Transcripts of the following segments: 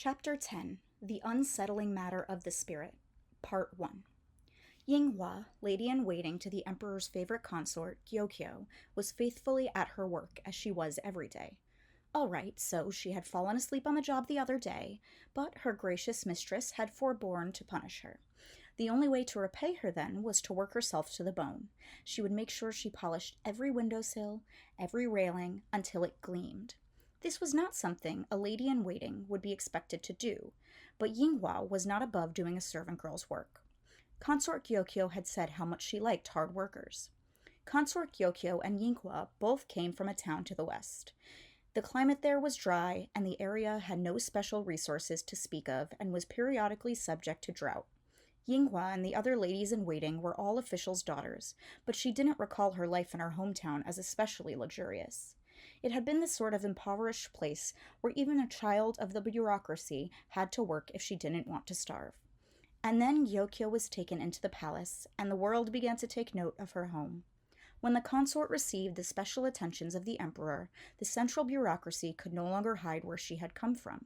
Chapter 10 The Unsettling Matter of the Spirit, Part 1. Yinghua, lady-in-waiting to the emperor's favorite consort, Gyokyo, was faithfully at her work as she was every day. All right, so she had fallen asleep on the job the other day, but her gracious mistress had forborne to punish her. The only way to repay her then was to work herself to the bone. She would make sure she polished every windowsill, every railing, until it gleamed. This was not something a lady-in-waiting would be expected to do, but Yinghua was not above doing a servant girl's work. Consort Gyokyo had said how much she liked hard workers. Consort Gyokyo and Yinghua both came from a town to the west. The climate there was dry, and the area had no special resources to speak of and was periodically subject to drought. Yinghua and the other ladies-in-waiting were all officials' daughters, but she didn't recall her life in her hometown as especially luxurious. It had been the sort of impoverished place where even a child of the bureaucracy had to work if she didn't want to starve. And then Gyokyo was taken into the palace, and the world began to take note of her home. When the consort received the special attentions of the emperor, the central bureaucracy could no longer hide where she had come from.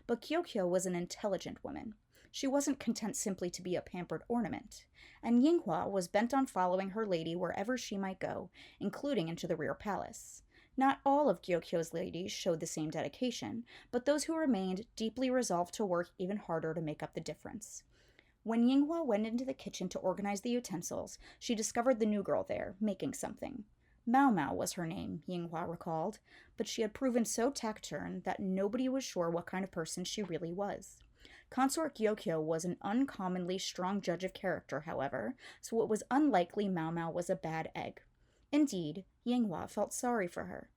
But Gyokyo was an intelligent woman. She wasn't content simply to be a pampered ornament, and Yinghua was bent on following her lady wherever she might go, including into the rear palace. Not all of Gyokyo's ladies showed the same dedication, but those who remained deeply resolved to work even harder to make up the difference. When Yinghua went into the kitchen to organize the utensils, she discovered the new girl there, making something. Mao Mao was her name, Yinghua recalled, but she had proven so taciturn that nobody was sure what kind of person she really was. Consort Gyokyo was an uncommonly strong judge of character, however, so it was unlikely Mao Mao was a bad egg. Indeed, Yinghua felt sorry for her.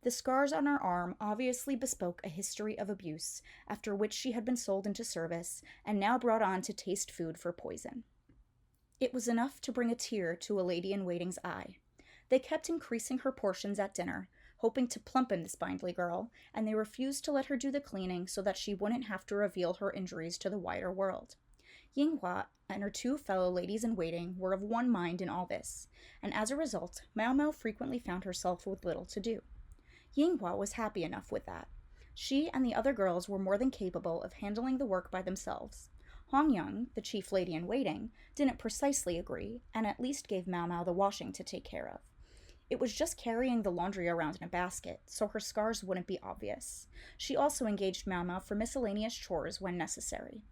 The scars on her arm obviously bespoke a history of abuse, after which she had been sold into service, and now brought on to taste food for poison. It was enough to bring a tear to a lady-in-waiting's eye. They kept increasing her portions at dinner, hoping to plumpen the spindly girl, and they refused to let her do the cleaning so that she wouldn't have to reveal her injuries to the wider world. Yinghua and her two fellow ladies-in-waiting were of one mind in all this, and as a result, Mao Mao frequently found herself with little to do. Yinghua was happy enough with that. She and the other girls were more than capable of handling the work by themselves. Hongyang, the chief lady-in-waiting, didn't precisely agree, and at least gave Mao Mao the washing to take care of. It was just carrying the laundry around in a basket, so her scars wouldn't be obvious. She also engaged Mao Mao for miscellaneous chores when necessary.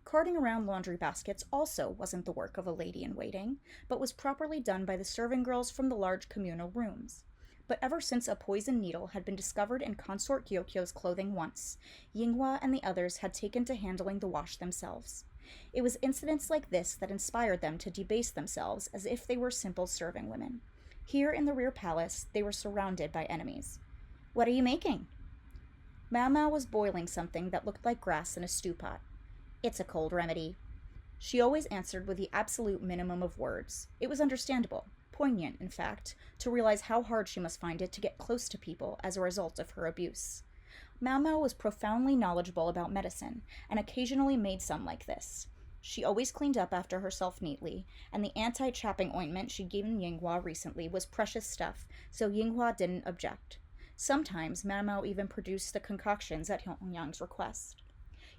Carting around laundry baskets also wasn't the work of a lady-in-waiting, but was properly done by the serving girls from the large communal rooms. But ever since a poison needle had been discovered in Consort Gyokyo's clothing once, Yinghua and the others had taken to handling the wash themselves. It was incidents like this that inspired them to debase themselves as if they were simple serving women. Here in the rear palace, they were surrounded by enemies. "What are you making?" Mao Mao was boiling something that looked like grass in a stew pot. "It's a cold remedy." She always answered with the absolute minimum of words. It was understandable, poignant, in fact, to realize how hard she must find it to get close to people as a result of her abuse. Mao Mao was profoundly knowledgeable about medicine, and occasionally made some like this. She always cleaned up after herself neatly, and the anti-chapping ointment she'd given Yinghua recently was precious stuff, so Yinghua didn't object. Sometimes Mao Mao even produced the concoctions at Hongyang's request.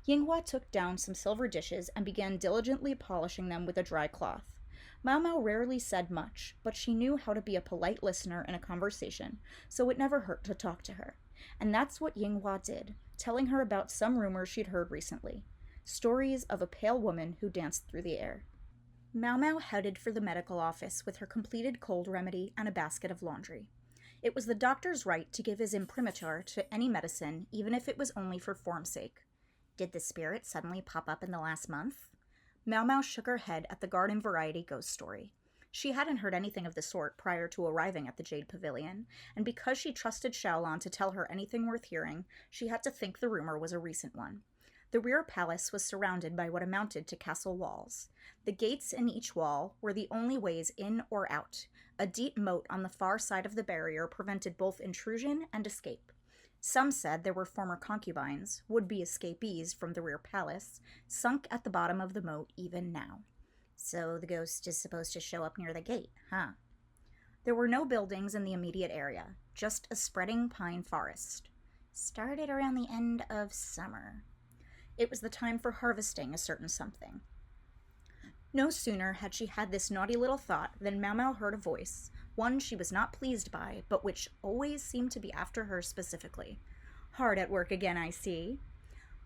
Yinghua took down some silver dishes and began diligently polishing them with a dry cloth. Mao Mao rarely said much, but she knew how to be a polite listener in a conversation, so it never hurt to talk to her. And that's what Yinghua did, telling her about some rumors she'd heard recently. Stories of a pale woman who danced through the air. Mao Mao headed for the medical office with her completed cold remedy and a basket of laundry. It was the doctor's right to give his imprimatur to any medicine, even if it was only for form's sake. "Did the spirit suddenly pop up in the last month?" Mao Mao shook her head at the garden variety ghost story. She hadn't heard anything of the sort prior to arriving at the Jade Pavilion, and because she trusted Xiaolan to tell her anything worth hearing, she had to think the rumor was a recent one. The rear palace was surrounded by what amounted to castle walls. The gates in each wall were the only ways in or out. A deep moat on the far side of the barrier prevented both intrusion and escape. Some said there were former concubines, would-be escapees from the rear palace, sunk at the bottom of the moat even now. So the ghost is supposed to show up near the gate, huh? There were no buildings in the immediate area, just a spreading pine forest. Started around the end of summer. It was the time for harvesting a certain something. No sooner had she had this naughty little thought than Mau Mau heard a voice, one she was not pleased by, but which always seemed to be after her specifically. "Hard at work again, I see."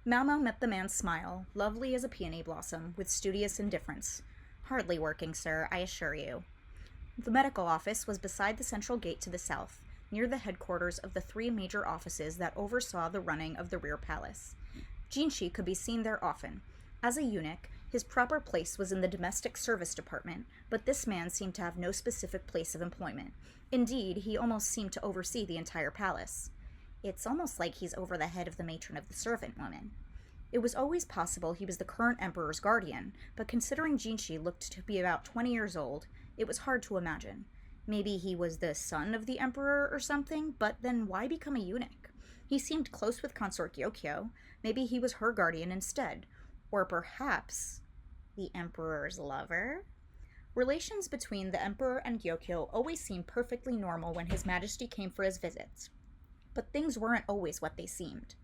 Mau Mau met the man's smile, lovely as a peony blossom, with studious indifference. "Hardly working, sir, I assure you." The medical office was beside the central gate to the south, near the headquarters of the 3 major offices that oversaw the running of the rear palace. Ginshi could be seen there often. As a eunuch, his proper place was in the domestic service department, but this man seemed to have no specific place of employment. Indeed, he almost seemed to oversee the entire palace. It's almost like he's over the head of the matron of the servant women. It was always possible he was the current emperor's guardian, but considering Ginshi looked to be about 20 years old, it was hard to imagine. Maybe he was the son of the emperor or something, but then why become a eunuch? He seemed close with Consort Gyokyo. Maybe he was her guardian instead. Or perhaps the emperor's lover? Relations between the emperor and Gyokyo always seemed perfectly normal when His Majesty came for his visits. But things weren't always what they seemed.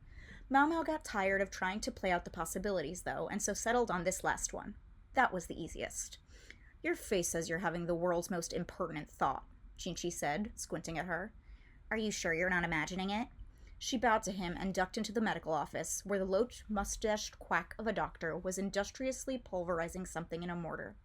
Mau Mau got tired of trying to play out the possibilities, though, and so settled on this last one. That was the easiest. "Your face says you're having the world's most impertinent thought," Ginshi said, squinting at her. "Are you sure you're not imagining it?" She bowed to him and ducked into the medical office, where the low-mustached quack of a doctor was industriously pulverizing something in a mortar.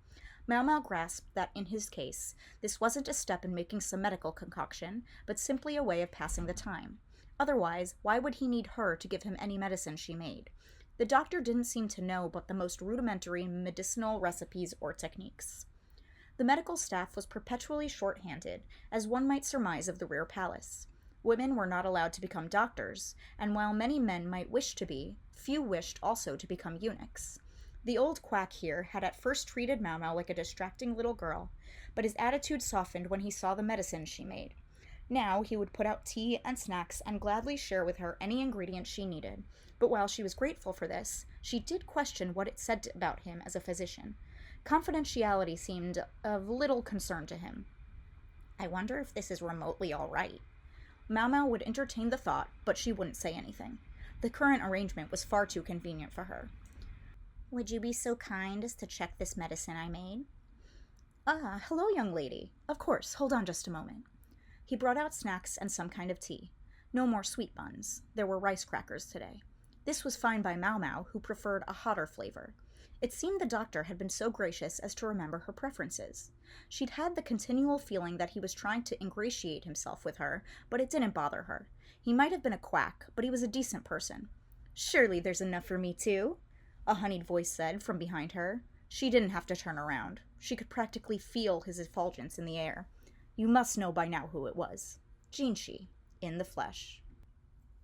Mau Mau grasped that, in his case, this wasn't a step in making some medical concoction, but simply a way of passing the time. Otherwise, why would he need her to give him any medicine she made? The doctor didn't seem to know but the most rudimentary medicinal recipes or techniques. The medical staff was perpetually short-handed, as one might surmise of the rear palace. Women were not allowed to become doctors, and while many men might wish to be, few wished also to become eunuchs. The old quack here had at first treated Mau Mau like a distracting little girl, but his attitude softened when he saw the medicine she made. Now he would put out tea and snacks and gladly share with her any ingredient she needed, but while she was grateful for this, she did question what it said about him as a physician. Confidentiality seemed of little concern to him. "I wonder if this is remotely all right." Mau Mau would entertain the thought, but she wouldn't say anything. The current arrangement was far too convenient for her. "Would you be so kind as to check this medicine I made?" "Ah, hello, young lady. Of course, hold on just a moment." He brought out snacks and some kind of tea. No more sweet buns. There were rice crackers today. This was fine by Mau Mau, who preferred a hotter flavor. It seemed the doctor had been so gracious as to remember her preferences. She'd had the continual feeling that he was trying to ingratiate himself with her, but it didn't bother her. He might have been a quack, but he was a decent person. "Surely there's enough for me, too," a honeyed voice said from behind her. She didn't have to turn around. She could practically feel his effulgence in the air. You must know by now who it was. Ginshi, in the flesh.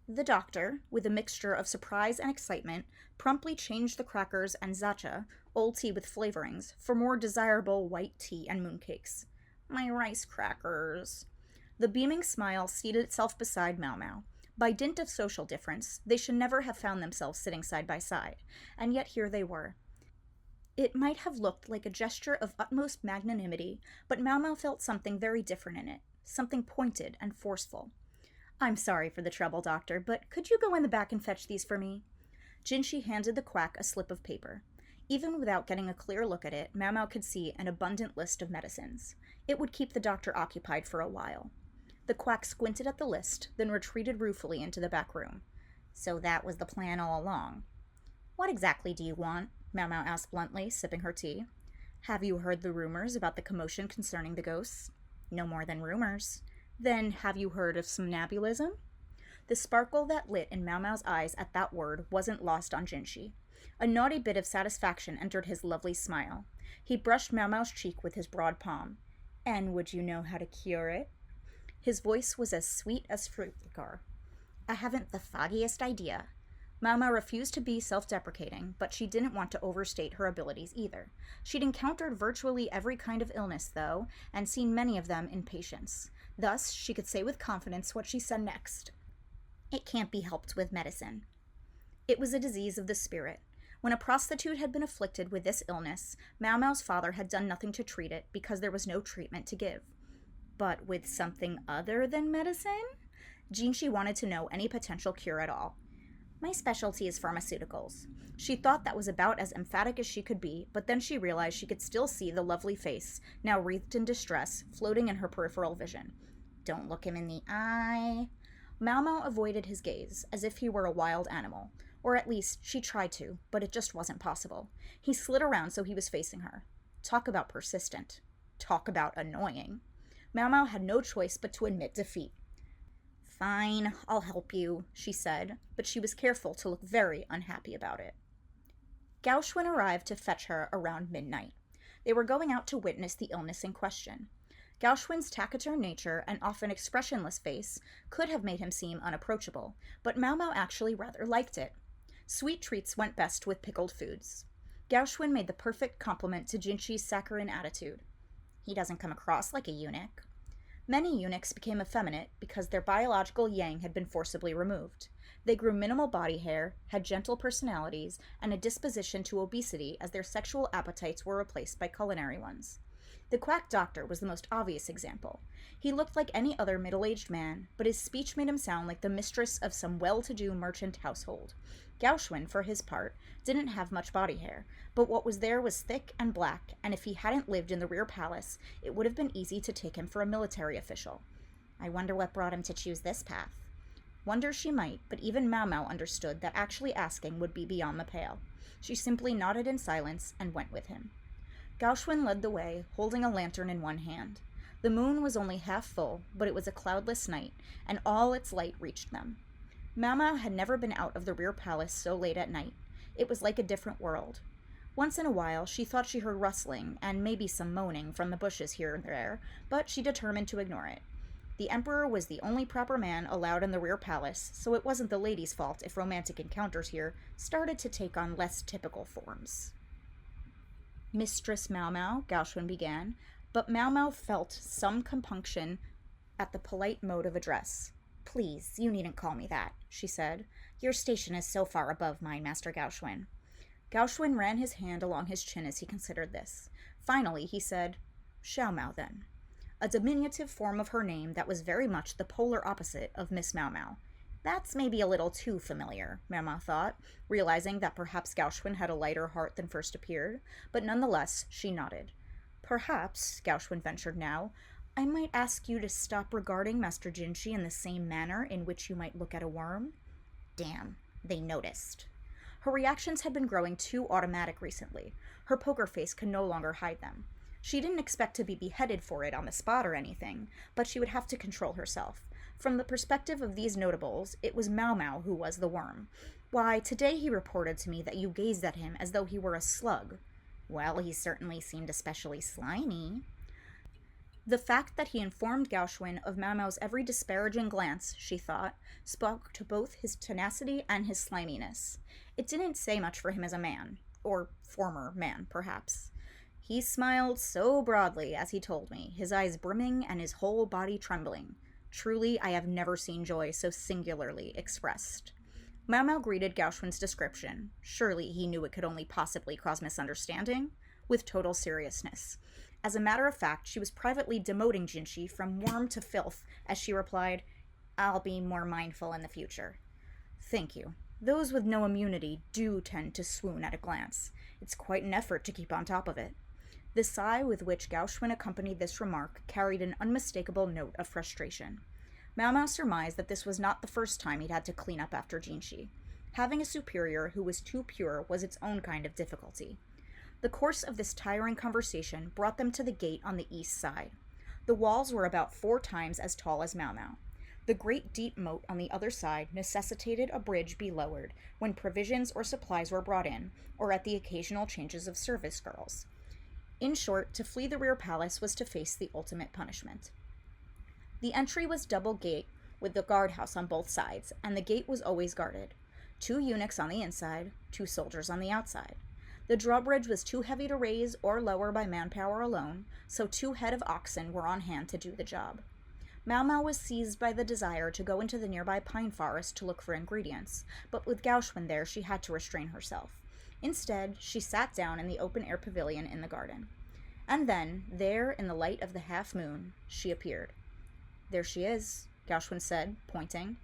The doctor, with a mixture of surprise and excitement, promptly changed the crackers and zacha, old tea with flavorings, for more desirable white tea and mooncakes. "My rice crackers." The beaming smile seated itself beside Mau Mau. By dint of social difference, they should never have found themselves sitting side by side, and yet here they were. It might have looked like a gesture of utmost magnanimity, but Mau Mau felt something very different in it, something pointed and forceful. "I'm sorry for the trouble, doctor, but could you go in the back and fetch these for me?" Ginshi handed the quack a slip of paper. Even without getting a clear look at it, Mau Mau could see an abundant list of medicines. It would keep the doctor occupied for a while. The quack squinted at the list, then retreated ruefully into the back room. "So that was the plan all along." "What exactly do you want?" Mau Mau asked bluntly, sipping her tea. "Have you heard the rumors about the commotion concerning the ghosts?" "No more than rumors." "Then have you heard of somnambulism?" The sparkle that lit in Mau Mau's eyes at that word wasn't lost on Ginshi. A naughty bit of satisfaction entered his lovely smile. He brushed Mau Mau's cheek with his broad palm. "And would you know how to cure it?" His voice was as sweet as fruit liqueur. "I haven't the foggiest idea." Mau Mau refused to be self-deprecating, but she didn't want to overstate her abilities either. She'd encountered virtually every kind of illness, though, and seen many of them in patients. Thus, she could say with confidence what she said next. "It can't be helped with medicine." It was a disease of the spirit. When a prostitute had been afflicted with this illness, Mau Mau's father had done nothing to treat it because there was no treatment to give. But with something other than medicine? Ginshi wanted to know any potential cure at all. My specialty is pharmaceuticals. She thought that was about as emphatic as she could be, but then she realized she could still see the lovely face, now wreathed in distress, floating in her peripheral vision. Don't look him in the eye. Mau Mau avoided his gaze, as if he were a wild animal. Or at least, she tried to, but it just wasn't possible. He slid around so he was facing her. Talk about persistent. Talk about annoying. Mau Mau had no choice but to admit defeat. Fine, I'll help you, she said, but she was careful to look very unhappy about it. Gaoxuan arrived to fetch her around midnight. They were going out to witness the illness in question. Gaoxuan's taciturn nature and often expressionless face could have made him seem unapproachable, but Mau Mau actually rather liked it. Sweet treats went best with pickled foods. Gaoxuan made the perfect complement to Ginshi's saccharine attitude. He doesn't come across like a eunuch. Many eunuchs became effeminate because their biological yang had been forcibly removed. They grew minimal body hair, had gentle personalities, and a disposition to obesity as their sexual appetites were replaced by culinary ones. The quack doctor was the most obvious example. He looked like any other middle-aged man, but his speech made him sound like the mistress of some well-to-do merchant household. Gaoxuan, for his part, didn't have much body hair, but what was there was thick and black, and if he hadn't lived in the rear palace, it would have been easy to take him for a military official. I wonder what brought him to choose this path. Wonder she might, but even Mau Mau understood that actually asking would be beyond the pale. She simply nodded in silence and went with him. Gaoxuan led the way, holding a lantern in one hand. The moon was only half full, but it was a cloudless night, and all its light reached them. Mau Mau had never been out of the rear palace so late at night. It was like a different world. Once in a while, she thought she heard rustling and maybe some moaning from the bushes here and there, but she determined to ignore it. The emperor was the only proper man allowed in the rear palace, so it wasn't the lady's fault if romantic encounters here started to take on less typical forms. Mistress Mau Mau, Gaoxuan began, but Mau Mau felt some compunction at the polite mode of address. Please, you needn't call me that, she said. Your station is so far above mine, Master Gaoxuan. Gaoxuan ran his hand along his chin as he considered this. Finally, he said, Xiao Mao, then. A diminutive form of her name that was very much the polar opposite of Miss Mau Mau. That's maybe a little too familiar, Mau Mau thought, realizing that perhaps Gaoxuan had a lighter heart than first appeared, but nonetheless she nodded. Perhaps, Gaoxuan ventured now, I might ask you to stop regarding Master Ginshi in the same manner in which you might look at a worm. Damn, they noticed. Her reactions had been growing too automatic recently. Her poker face could no longer hide them. She didn't expect to be beheaded for it on the spot or anything, but she would have to control herself. From the perspective of these notables, it was Mau Mau who was the worm. Why, today he reported to me that you gazed at him as though he were a slug. Well, he certainly seemed especially slimy. The fact that he informed Gaoxuan of Mau Mau's every disparaging glance, she thought, spoke to both his tenacity and his sliminess. It didn't say much for him as a man, or former man, perhaps. He smiled so broadly as he told me, his eyes brimming and his whole body trembling. Truly, I have never seen joy so singularly expressed. Mau Mau greeted Gaoxuan's description, surely he knew it could only possibly cause misunderstanding, with total seriousness. As a matter of fact, she was privately demoting Ginshi from worm to filth as she replied, I'll be more mindful in the future. Thank you. Those with no immunity do tend to swoon at a glance. It's quite an effort to keep on top of it. The sigh with which Gaoxuan accompanied this remark carried an unmistakable note of frustration. Mau Mau surmised that this was not the first time he'd had to clean up after Ginshi. Having a superior who was too pure was its own kind of difficulty. The course of this tiring conversation brought them to the gate on the east side. The walls were about 4 times as tall as Mau Mau. The great deep moat on the other side necessitated a bridge be lowered when provisions or supplies were brought in, or at the occasional changes of service girls. In short, to flee the rear palace was to face the ultimate punishment. The entry was double gate, with the guardhouse on both sides, and the gate was always guarded. 2 eunuchs on the inside, 2 soldiers on the outside. The drawbridge was too heavy to raise or lower by manpower alone, so 2 head of oxen were on hand to do the job. Mau Mau was seized by the desire to go into the nearby pine forest to look for ingredients, but with Gaoxuan there she had to restrain herself. Instead, she sat down in the open-air pavilion in the garden. And then, there in the light of the half-moon, she appeared. There she is, Gaoxuan said, pointing.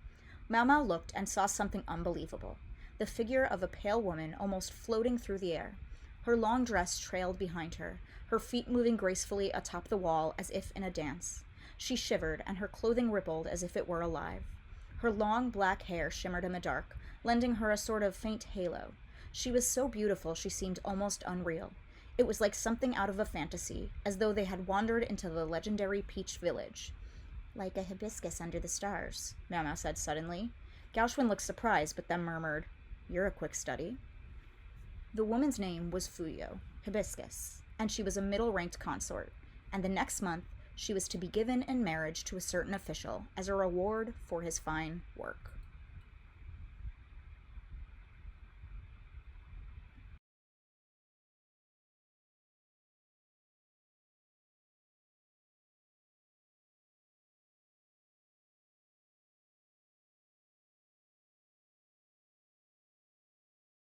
Mau Mau looked and saw something unbelievable. the figure of a pale woman almost floating through the air. Her long dress trailed behind her, her feet moving gracefully atop the wall as if in a dance. She shivered, and her clothing rippled as if it were alive. Her long black hair shimmered in the dark, lending her a sort of faint halo. She was so beautiful she seemed almost unreal. It was like something out of a fantasy, as though they had wandered into the legendary Peach Village. "Like a hibiscus under the stars," Mao said suddenly. Gaoshun looked surprised, but then murmured, "You're a quick study." The woman's name was Fuyo, hibiscus, and she was a middle-ranked consort, and the next month she was to be given in marriage to a certain official as a reward for his fine work.